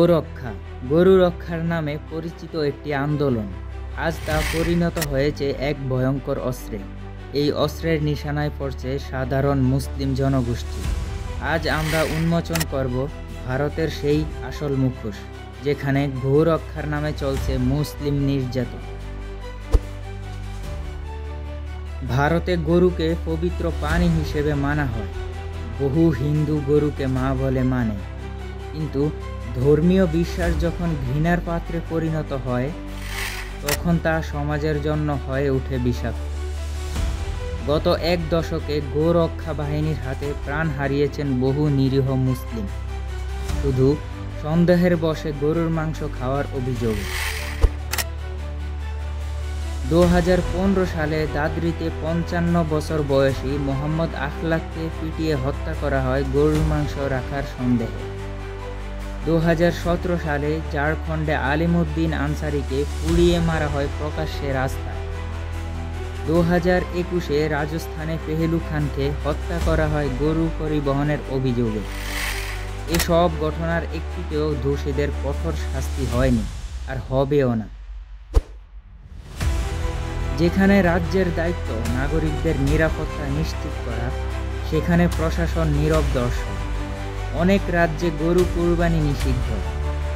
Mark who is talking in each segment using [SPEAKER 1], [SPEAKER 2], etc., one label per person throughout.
[SPEAKER 1] গোরক্ষা গরু রক্ষার নামে পরিচিত একটি আন্দোলন আজ তা পরিণত হয়েছে এক ভয়ঙ্কর অস্ত্রে। এই অস্ত্রের নিশানায় পড়ছে সাধারণ মুসলিম জনগোষ্ঠী। আজ আমরা উন্মোচন করব ভারতের সেই আসল মুখোশ, যেখানে গোরক্ষার নামে চলছে মুসলিম নির্যাতন। ভারতে গরুকে পবিত্র প্রাণী হিসেবে মানা হয়। বহু হিন্দু গরুকে মা বলে মানে, কিন্তু ধর্মীয় বিশ্বাস যখন ঘৃণার পাত্রে পরিণত হয়, তখন তা সমাজের জন্য হয়ে ওঠে বিষাক্ত। গত এক দশকে গোরক্ষা বাহিনীর হাতে প্রাণ হারিয়েছেন বহু নিরীহ মুসলিম, শুধু সন্দেহের বশে গরুর মাংস খাওয়ার অভিযোগে। 2015 সালে দাদরিতে 55 বছর বয়সী মোহাম্মদ আখলাককে পিটিয়ে হত্যা করা হয় গরুর মাংস রাখার সন্দেহে। 2017 সালে ঝাড়খণ্ডে আলিমউদ্দিন আনসারিকে পুড়িয়ে মারা হয় প্রকাশ্যে রাস্তায়। 2021-এ রাজস্থানে পেহেলু খানকে হত্যা করা হয় গরু পরিবহনের অভিযোগে। এসব ঘটনার একটিতেও দোষীদের কঠোর শাস্তি হয়নি, আর হবেও না। যেখানে রাজ্যের দায়িত্ব নাগরিকদের নিরাপত্তা নিশ্চিত করা, সেখানে প্রশাসন নীরব দর্শক। অনেক রাজ্যে গরু কুরবানি নিষিদ্ধ,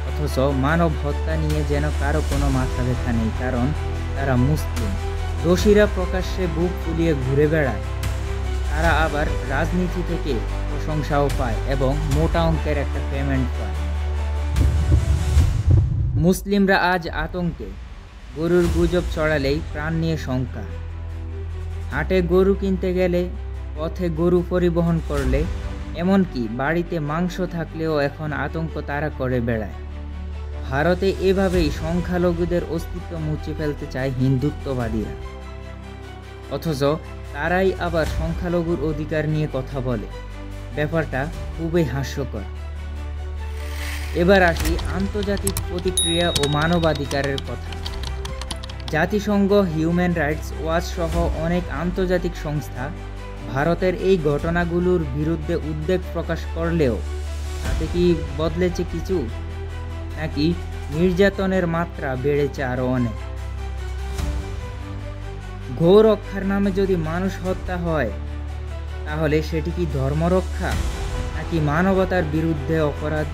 [SPEAKER 1] অথচ মানব হত্যা নিয়ে যেন কারো কোনো মাথা ব্যথা নেই, কারণ তারা মুসলিম। দোষীরা প্রকাশ্যে বুক ফুলিয়ে ঘুরে বেড়ায়, তারা আবার রাজনীতি থেকে প্রশংসাও পায় এবং মোটা অঙ্কের একটা পেমেন্ট পায়। মুসলিমরা আজ আতঙ্কে। গরুর গুজব ছড়ালেই প্রাণ নিয়ে শঙ্কা। হাটে গরু কিনতে গেলে, পথে গরু পরিবহন করলে, এমনকি বাড়িতে মাংস থাকলেও এখন আতঙ্ক তারা করে বেড়ায়। ভারতে এভাবেই সংখ্যালঘুদের অস্তিত্ব মুছে ফেলতে চায় হিন্দুত্ববাদীরা, অথচ তারাই আবার সংখ্যালঘুর অধিকার নিয়ে কথা বলে। ব্যাপারটা খুবই হাস্যকর। এবার আসি আন্তর্জাতিক প্রতিক্রিয়া ও মানবাধিকারের কথা। জাতিসংঘ, হিউম্যান রাইটস ওয়াচ সহ অনেক আন্তর্জাতিক সংস্থা ভারতের এই ঘটনাগুলোর বিরুদ্ধে উদ্বেগ প্রকাশ করলেও তাতে কি বদলেছে কিছু, নাকি নির্যাতনের মাত্রা বেড়েছে আরও অনেক? গোরক্ষার নামে যদি মানুষ হত্যা হয়, তাহলে সেটি কি ধর্মরক্ষা নাকি মানবতার বিরুদ্ধে অপরাধ?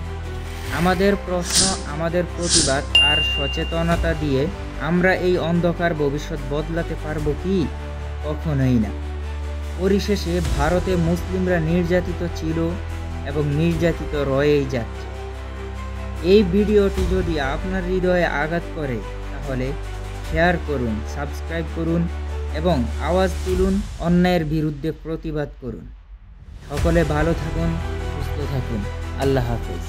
[SPEAKER 1] আমাদের প্রশ্ন, আমাদের প্রতিবাদ আর সচেতনতা দিয়ে আমরা এই অন্ধকার ভবিষ্যৎ বদলাতে পারবো কি? কখনোই না। পরিশেষে ভারতে মুসলিমরা নির্যাতিত ছিল এবং নির্যাতিত রয়েই যাচ্ছে। এই ভিডিওটি যদি আপনার হৃদয়ে আঘাত করে, তাহলে শেয়ার করুন, সাবস্ক্রাইব করুন এবং আওয়াজ তুলুন, অন্যায়ের বিরুদ্ধে প্রতিবাদ করুন। সকলে ভালো থাকুন, সুস্থ থাকুন। আল্লাহ হাফেজ।